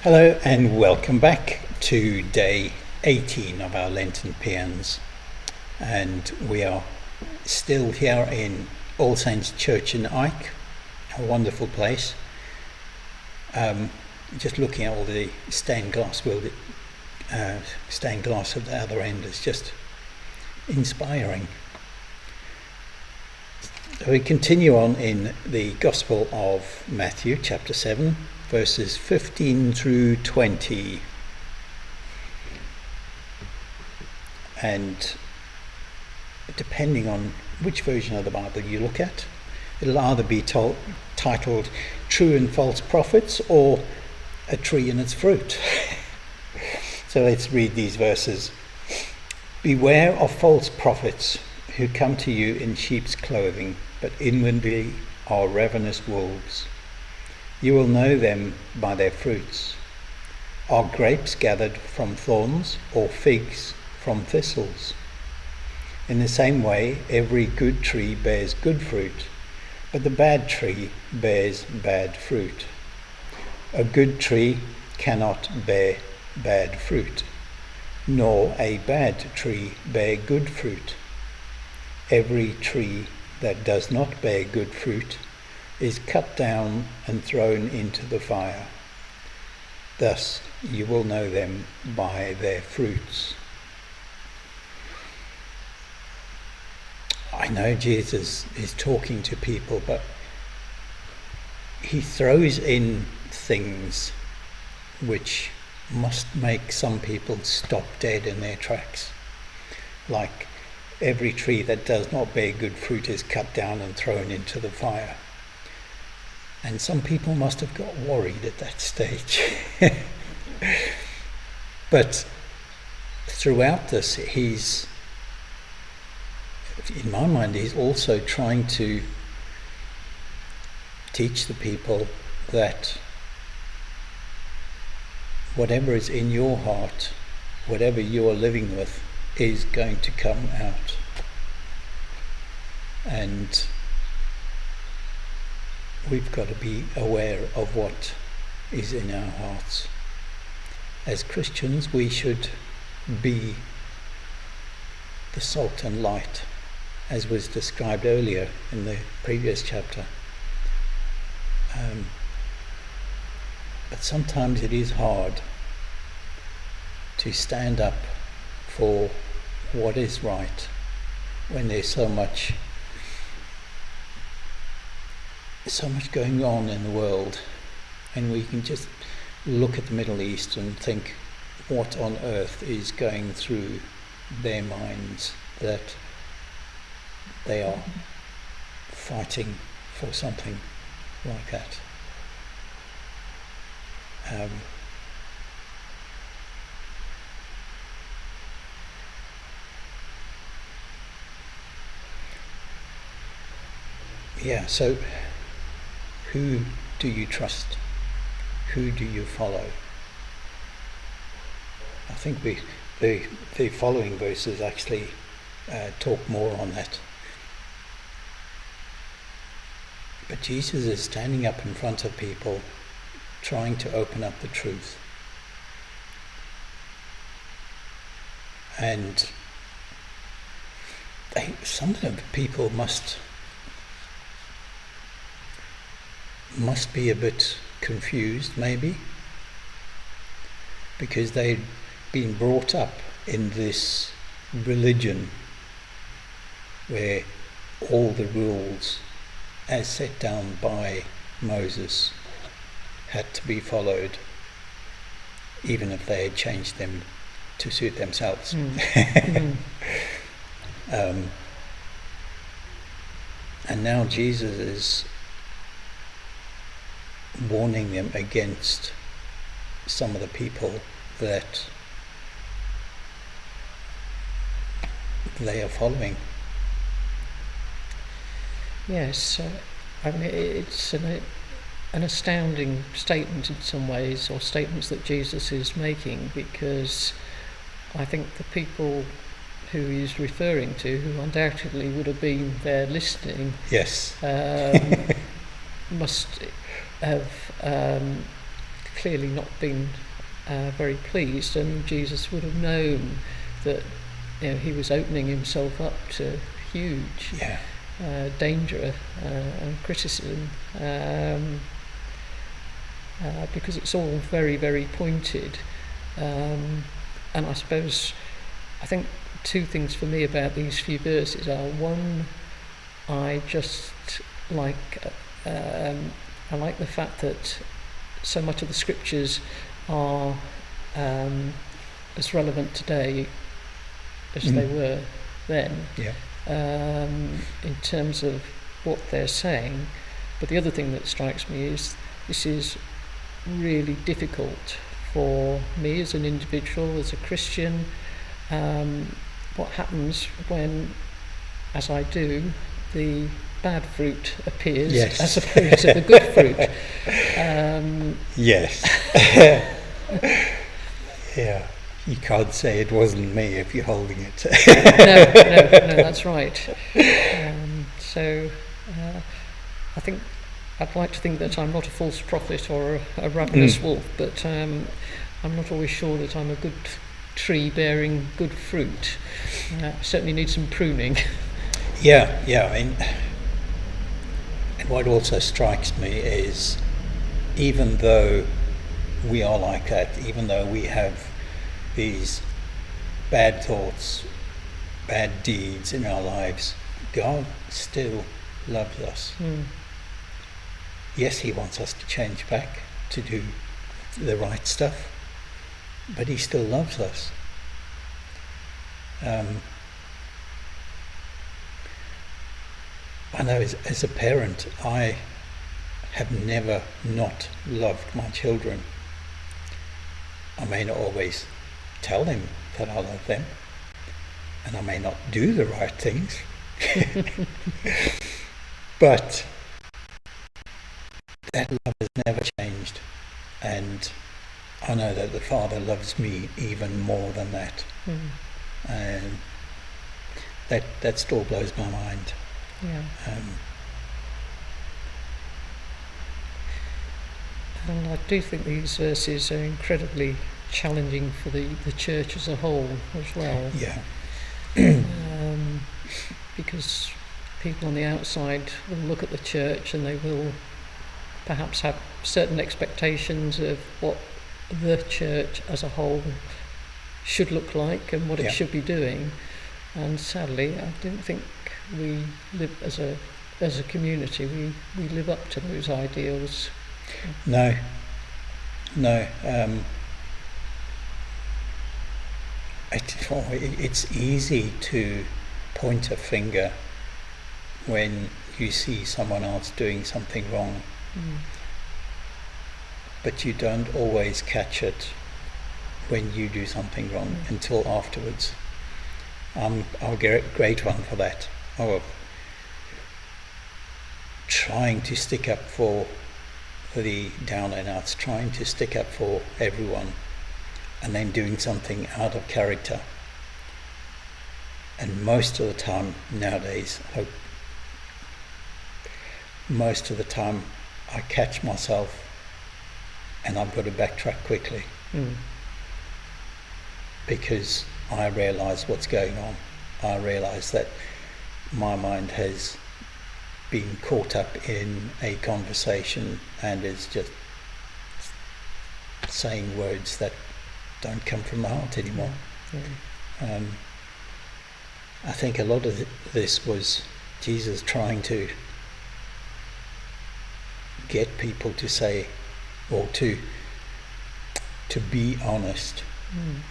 Hello and welcome back to day 18 of our Lenten Paeans, and we are still here in All Saints Church in Eyke, a wonderful place. Just looking at all the stained glass at the other end is just inspiring. So we continue on in the Gospel of Matthew chapter 7, verses 15 through 20. And depending on which version of the Bible you look at, it'll either be titled True and False Prophets or A Tree and Its Fruit. So let's read these verses. Beware of false prophets who come to you in sheep's clothing, but inwardly are ravenous wolves. You will know them by their fruits. Are grapes gathered from thorns, or figs from thistles? In the same way, every good tree bears good fruit, but the bad tree bears bad fruit. A good tree cannot bear bad fruit, nor a bad tree bear good fruit. Every tree that does not bear good fruit is cut down and thrown into the fire. Thus you will know them by their fruits. I know Jesus is talking to people, but he throws in things which must make some people stop dead in their tracks. Like, every tree that does not bear good fruit is cut down and thrown into the fire. And some people must have got worried at that stage. But throughout this, in my mind, he's also trying to teach the people that whatever is in your heart, whatever you are living with, is going to come out. And we've got to be aware of what is in our hearts. As Christians, we should be the salt and light, as was described earlier in the previous chapter. But sometimes it is hard to stand up for what is right when there's so much going on in the world, and we can just look at the Middle East and think, what on earth is going through their minds that they are fighting for something like that. So who do you trust? Who do you follow? I think the following verses actually talk more on that. But Jesus is standing up in front of people, trying to open up the truth. And some of the people must be a bit confused, maybe, because they'd been brought up in this religion where all the rules as set down by Moses had to be followed, even if they had changed them to suit themselves. And now Jesus is warning them against some of the people that they are following. Yes, I mean, it's an astounding statement in some ways, or statements that Jesus is making, because I think the people who he's referring to, who undoubtedly would have been there listening, yes, must have clearly not been very pleased, and Jesus would have known that he was opening himself up to huge danger and criticism, because it's all very, very pointed. And I think two things for me about these few verses are, one, I just like I like the fact that so much of the scriptures are as relevant today as they were then, in terms of what they're saying. But the other thing that strikes me is this is really difficult for me as an individual, as a Christian. What happens when, as I do, the bad fruit appears as opposed to the good fruit? Yes. Yeah. You can't say it wasn't me if you're holding it. No, that's right. So I think I'd like to think that I'm not a false prophet or a ravenous wolf, but I'm not always sure that I'm a good tree bearing good fruit. Certainly need some pruning. Yeah. And what also strikes me is, even though we are like that, even though we have these bad thoughts, bad deeds in our lives, God still loves us. Yes, he wants us to change back, to do the right stuff, but he still loves us. I know as a parent, I have never not loved my children. I may not always tell them that I love them, and I may not do the right things, but that love has never changed, and I know that the Father loves me even more than that. And that still blows my mind. And I do think these verses are incredibly challenging for the church as a whole as well. Because people on the outside will look at the church and they will perhaps have certain expectations of what the church as a whole should look like and what it should be doing. And sadly, I don't think we live as a community, we live up to those ideals. No. It's easy to point a finger when you see someone else doing something wrong, but you don't always catch it when you do something wrong until afterwards. I'm a great one for that. Trying to stick up for the down and outs, trying to stick up for everyone, and then doing something out of character. And most of the time nowadays, most of the time I catch myself and I've got to backtrack quickly, because I realise what's going on. I realise that my mind has been caught up in a conversation and is just saying words that don't come from the heart anymore. I think a lot of this was Jesus trying to get people to say, or to be honest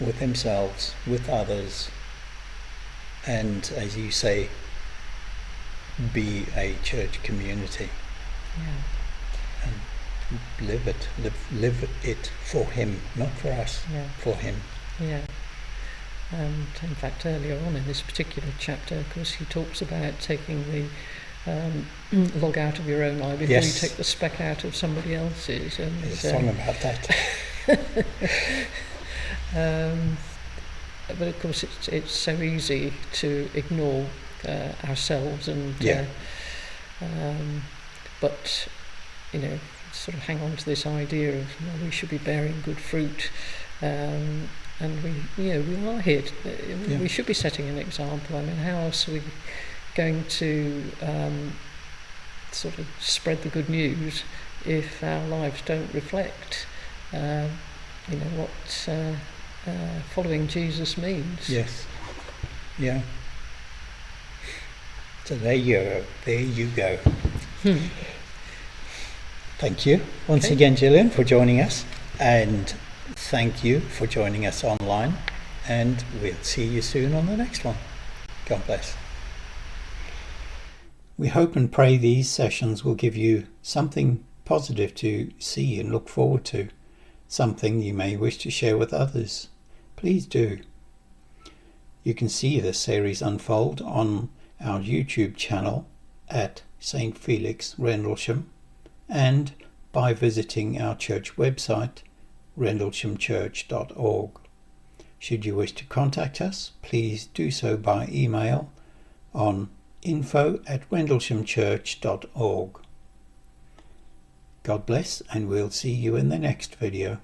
with themselves, with others, and, as you say, be a church community, and live it for him, not for us, for him. And in fact, earlier on in this particular chapter, of course, he talks about taking the log out of your own eye before you take the speck out of somebody else's. And there's a song about that. But of course, it's so easy to ignore ourselves, and but sort of hang on to this idea of we should be bearing good fruit, and we are here. We should be setting an example. I mean, how else are we going to sort of spread the good news if our lives don't reflect, what following Jesus means? Yes. Yeah. So there you go. Thank you once again, Gillian, for joining us, and thank you for joining us online, and we'll see you soon on the next one. God bless. We hope and pray these sessions will give you something positive to see and look forward to, something you may wish to share with others. Please do. You can see this series unfold on our YouTube channel at St. Felix, Rendlesham, and by visiting our church website, rendleshamchurch.org. Should you wish to contact us, please do so by email on info@rendleshamchurch.org. God bless, and we'll see you in the next video.